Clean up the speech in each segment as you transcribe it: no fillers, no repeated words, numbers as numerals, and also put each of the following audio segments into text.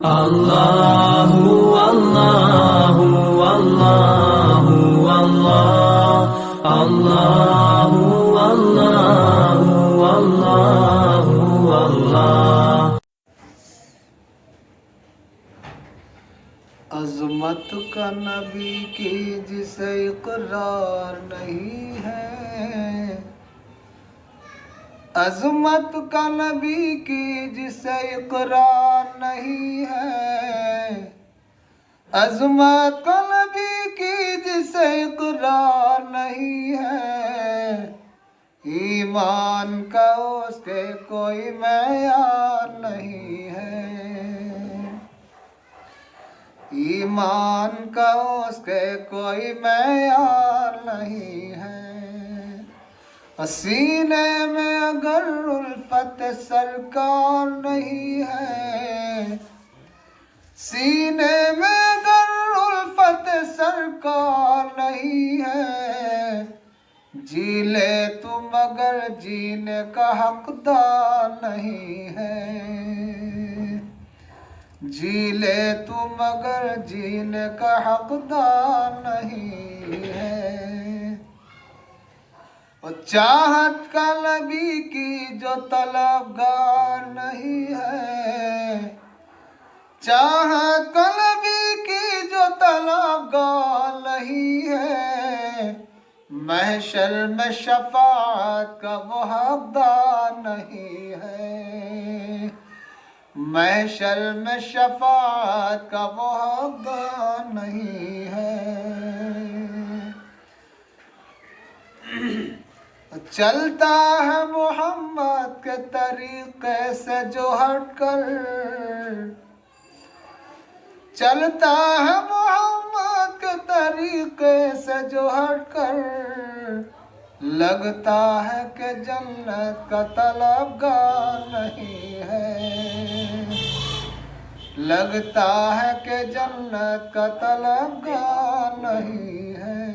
اللہ اللہ اللہ اللہ اللہ اللہ اللہ اللہ۔ عظمت کا نبی کی جسے اقرار نہیں ہے، عظمت کا نبی کی جسے اقرار نہیں ہے، عظمت کا نبی کی جسے اقرار نہیں ہے، ایمان کا اس کے کوئی معیار نہیں ہے، ایمان کا اس کے کوئی معیار نہیں ہے۔ سینے میں اگر الفت سرکار نہیں ہے، سینے میں اگر الفت سرکار نہیں ہے، جی لے تو مگر جینے کا حقدار نہیں ہے، جی لے تو مگر جینے کا حقدار نہیں ہے۔ چاہت کا نبی کی جو طلبگار نہیں ہے، چاہت کا نبی کی جو طلبگار نہیں ہے، محشر میں شفاعت کا وہ حقدار نہیں ہے، محشر میں شفاعت کا وہ حقدار نہیں ہے۔ چلتا ہے محمد کے طریقے سے جو ہٹ کر، چلتا ہے محمد کے طریقے سے جو ہٹ کر، لگتا ہے کہ جنت کا طلبگار نہیں ہے، لگتا ہے کہ جنت کا طلبگار نہیں ہے۔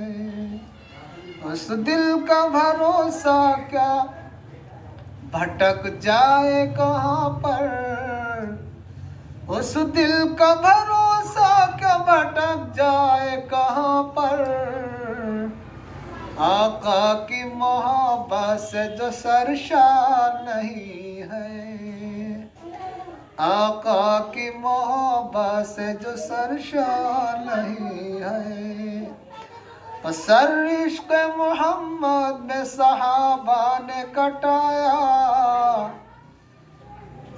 اس دل کا بھروسہ کیا بھٹک جائے کہاں پر، اس دل کا بھروسہ کیا بھٹک جائے کہاں پر، آقا کی محبت سے جو سرشار نہیں ہے، آقا کی محبت سے جو سرشار نہیں ہے۔ سر عشق محمد میں صحابہ نے کٹایا،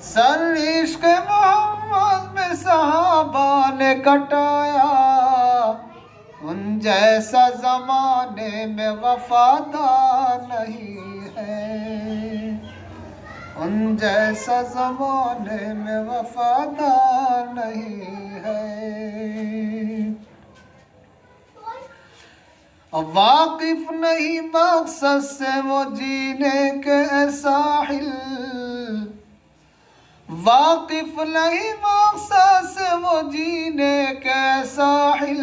سر عشق محمد میں صحابہ نے کٹایا، ان جیسا زمانے میں وفادار نہیں ہے، ان جیسا زمانے میں وفادار نہیں ہے۔ واقف نہیں مقصد سے وہ جینے کے ساحل، واقف نہیں مقصد سے وہ جینے کے ساحل،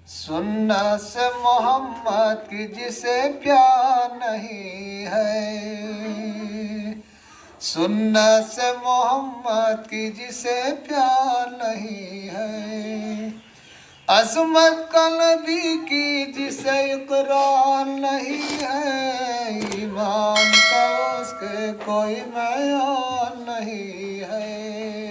سنت سے محمد کی جسے پیار نہیں ہے، سنت سے محمد کی جسے پیار نہیں ہے۔ عظمت کا نبی کی جسے اقرار نہیں ہے، ایمان کا اس کے کوئی معیار نہیں ہے۔